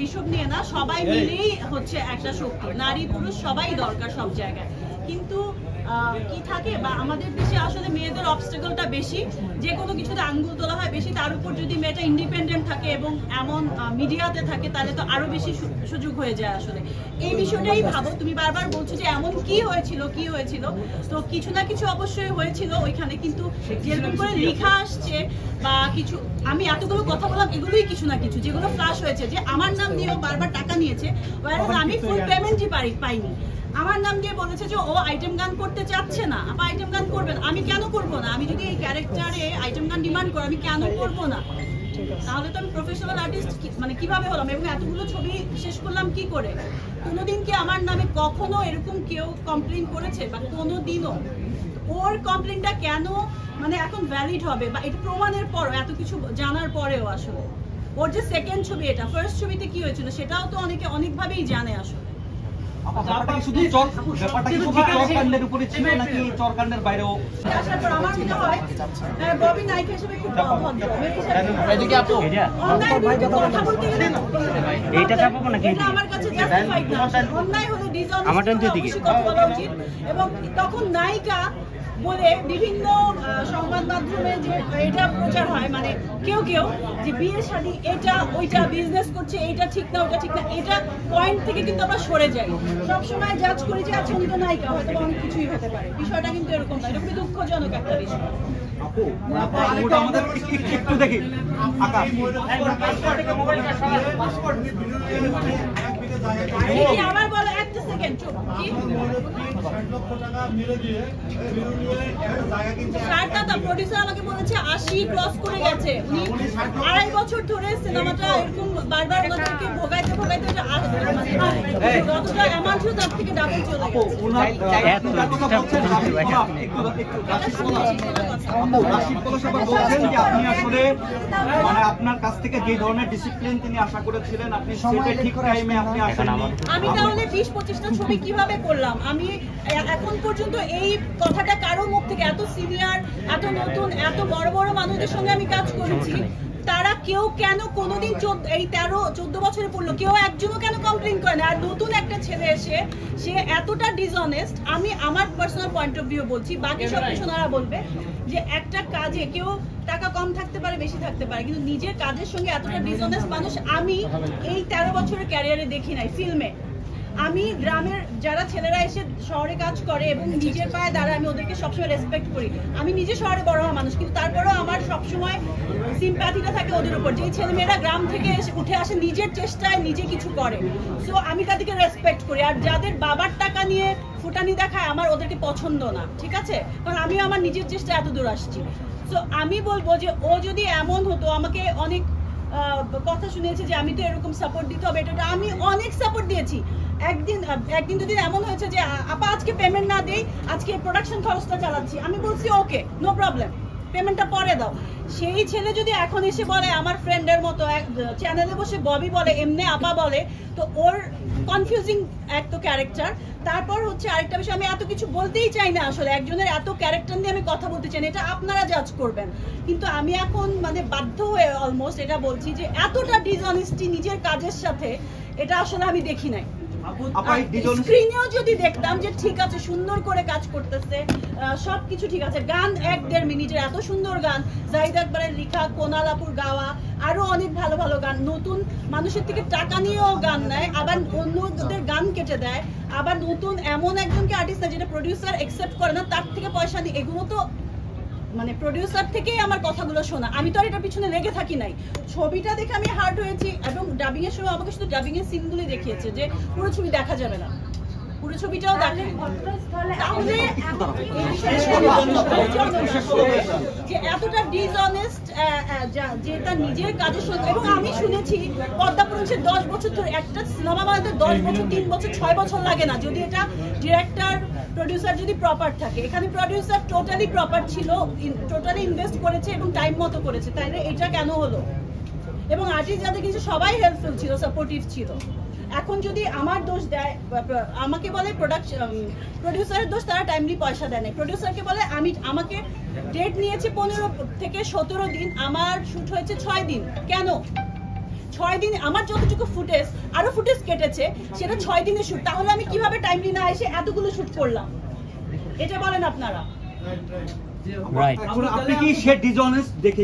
এইসব নিয়ে না সবাই মিলেই হচ্ছে একটা শক্তি, নারী পুরুষ সবাই দরকার সব জায়গায়। কিন্তু কি থাকে বা আমাদের দেশে আসলে মেয়েদের অবস্টাকলটা বেশি, যে কোনো কিছুতে আঙ্গুল তোলা হয় বেশি, তার উপর যদি মেয়েটা ইন্ডিপেন্ডেন্ট থাকে এবং এমন মিডিয়াতে থাকে তাহলে তো আরো বেশি সুযোগ হয়ে যায়। আসলে এই বিষয়টাই ভাবো, তুমি বারবার বলছো যে এমন কি হয়েছিল তো কিছু না কিছু অবশ্যই হয়েছিল ওইখানে, কিন্তু যেরকম করে লেখা আসছে বা কিছু, আমি এতগুলো কথা বললাম এগুলোই কিছু না কিছু যেগুলো ফ্লাশ হয়েছে, যে আমার নাম দিয়েও বারবার টাকা নিয়েছে, আমি ফুল পেমেন্টই পাইনি। আমার নাম দিয়ে বলেছে যে ও আইটেম গান করতে চাচ্ছে না, আপা আইটেম গান করবেন, আমি কেন করব না? আমি যদি এই ক্যারেক্টারে আইটেম গান ডিমান্ড করি আমি কেন করব না? তাহলে তো আমি প্রফেশনাল আর্টিস্ট মানে কিভাবে হলাম এবং এতগুলো ছবি শেষ করলাম কি করে? কোনোদিন কি আমার নামে কখনো এরকম কেউ কমপ্লেন করেছে? বা কোনোদিনও? ওর কমপ্লেনটা কেন মানে এখন ভ্যালিড হবে বা এটা প্রমাণের পর এত কিছু জানার পরেও আসলে ওর যে সেকেন্ড ছবি, এটা ফার্স্ট ছবিতে কি হয়েছিল সেটাও তো অনেকে অনেকভাবেই জানে আসলে। এবং তখন নায়িকা বলে বিভিন্ন সংবাদ মাধ্যমে যে এটা প্রচার হয়, মানে কেউ যে বিয়ে শাদী এটা ওইটা বিজনেস করছে, এইটা ঠিক না ওইটা ঠিক না, এটা পয়েন্ট থেকে কিন্তু আমরা সরে যাই। সবসময় জাজ করি যে আচ্ছা উনি তো নায়িকা, হয়তো অনেক কিছুই হতে পারে, বিষয়টা কিন্তু এরকম না। এটা খুবই দুঃখজনক একটা বিষয়। একটু দেখি আমার বলো একটা সেকেন্ড চুপ। প্রডিউসার আমাকে বলেছে 80 ক্রস করে গেছে। উনি 2.5 বছর ধরে সিনেমাটা এরকম বারবার ওনাদেরকে ভোগাইতে যতটা অ্যামাউন্ট ছিল তার থেকে ডাবল চলে মানে আপনার কাছ থেকে যে ধরনের ডিসিপ্লিন তিনি আশা করেছিলেন আপনি সেটা ঠিক টাইমে আপনি আসেননি। আমি তাহলে 20-25টা ছবি কিভাবে করলাম? আমি এখন পর্যন্ত এই কথাটা কারো মুখ থেকে, এত সিনিয়র, এত নতুন, এত বড় বড় মানুষদের সঙ্গে আমি কাজ করেছি, তারা কেউ কেন কোনোদিন এই 13-14 বছরে পড়লো কেউ একজনও কেন কমপ্লেন করে না? আর নতুন একটা ছেলে এসে সে এতটা ডিসঅনেস্ট, আমি আমার পার্সোনাল পয়েন্ট অফ ভিউ বলছি, বাকি সব কিছু ওনারা বলবে যে একটা কাজে কেউ টাকা কম থাকতে পারে বেশি থাকতে পারে, কিন্তু নিজের কাজের সঙ্গে এতটা ডিসঅনেস্ট মানুষ আমি এই 13 বছরের ক্যারিয়ারে দেখি নাই ফিল্মে। আমি গ্রামের যারা ছেলেরা এসে শহরে কাজ করে এবং নিজের পায়ে দাঁড়ায়, আমি ওদেরকে সবসময় রেসপেক্ট করি। আমি নিজে শহরে বড় হওয়া মানুষ, কিন্তু তারপরেও আমার সবসময় সিম্প্যাথিটা থাকে ওদের উপর, যে ছেলেমেয়েরা গ্রাম থেকে উঠে আসে নিজের চেষ্টায় নিজে কিছু করে। সো আমি তাদেরকে রেসপেক্ট করি। আর যাদের বাবার টাকা নিয়ে ফুটানি দেখায় আমার ওদেরকে পছন্দ না, ঠিক আছে? কারণ আমিও আমার নিজের চেষ্টায় এত দূর আসছি। সো আমি বলবো যে ও যদি এমন হতো, আমাকে অনেক কথা শুনিয়েছে যে আমি তো এরকম সাপোর্ট দিতে হবে, এটা আমি অনেক সাপোর্ট দিয়েছি। একদিন যদি এমন হয়েছে যে আপা আজকে পেমেন্ট না দেই, আজকে প্রোডাকশন খরচটা চালাচ্ছি, আমি বলছি ওকে নো প্রবলেম, পেমেন্টটা পরে দাও। সেই ছেলে যদি এখন এসে বলে আমার ফ্রেন্ডের মতো চ্যানেলে বসে ববি বলে, এমনি আপা বলে, তো ওর কনফিউজিং এক তো ক্যারেক্টার। তারপর হচ্ছে আরেকটা বিষয়, আমি এত কিছু বলতেই চাই না আসলে, একজনের এত ক্যারেক্টার নিয়ে আমি কথা বলতে চাই না, এটা আপনারা জাজ করবেন। কিন্তু আমি এখন মানে বাধ্য হয়ে অলমোস্ট এটা বলছি যে এতটা ডিসঅনেস্টি নিজের কাজের সাথে, এটা আসলে আমি দেখি নাই। স্ক্রিনেও যদি দেখতাম যে ঠিক আছে সুন্দর করে কাজ করতেছে, সবকিছু ঠিক আছে, গান 1-1.5 মিনিটের এত সুন্দর গান, জাহিদ আকবরের লেখা, কোনাল আপুর গাওয়া, আরো অনেক ভালো ভালো গান, নতুন মানুষের থেকে টাকা নিয়েও গান নেয়, আবার অন্যদের গান কেটে দেয়, আবার নতুন এমন একজনকে আর্টিস্ট না যেটা প্রডিউসার একসেপ্ট করে না, তার থেকে পয়সা নিয়ে, এগুলো তো মানে প্রডিউসার থেকেই আমার কথাগুলো শোনা। আমি তো আর এটার পিছনে লেগে থাকি নাই। ছবিটা দেখে আমি হার্ট হয়েছি এবং ডাবিং এর সময় আমাকে শুধু ডাবিং এর সিনগুলি দেখিয়েছে, যে পুরো ছবি দেখা যাবে না, পুরো ছবিটাও দেখে। তাহলে যে এতটা ডিসঅনেস্ট, যেটা নিজের কাজের সঙ্গে, এবং আমি শুনেছি পদ্মা পুরুষের 10 বছর ধরে একটা সিনেমা বানাতে 10 বছর, 3 বছর, 6 বছর লাগে না, যদি এটা ডিরেক্টর প্রডিউসার যদি প্রপার থাকে। এখানে প্রডিউসার টোটালি প্রপার ছিল, টোটালি ইনভেস্ট করেছে এবং টাইম মতো করেছে, তাইলে এটা কেন হলো? এবং আর্টিস্ট যাদের কিছু সবাই হেল্পফুল ছিল, সাপোর্টিভ ছিল। এখন যদি আমার দোষ দেয়, আমাকে বলে প্রডিউসারের দোষ, তারা টাইমলি পয়সা দেয় না। প্রডিউসারকে বলে আমাকে ডেট নিয়েছে 15 থেকে 17 দিন, আমার শুট হয়েছে 6 দিন, কেন? 6 দিন আমার যতটুকু ফুটেজ আরো ফুটেজ কেটেছে সেটা 6 দিনের শুট, তাহলে আমি কিভাবে টাইমলি না এসে এতগুলো শুট করলাম এটা বলেন আপনারা। আপনি কি সে ডিসঅনেস্ট দেখে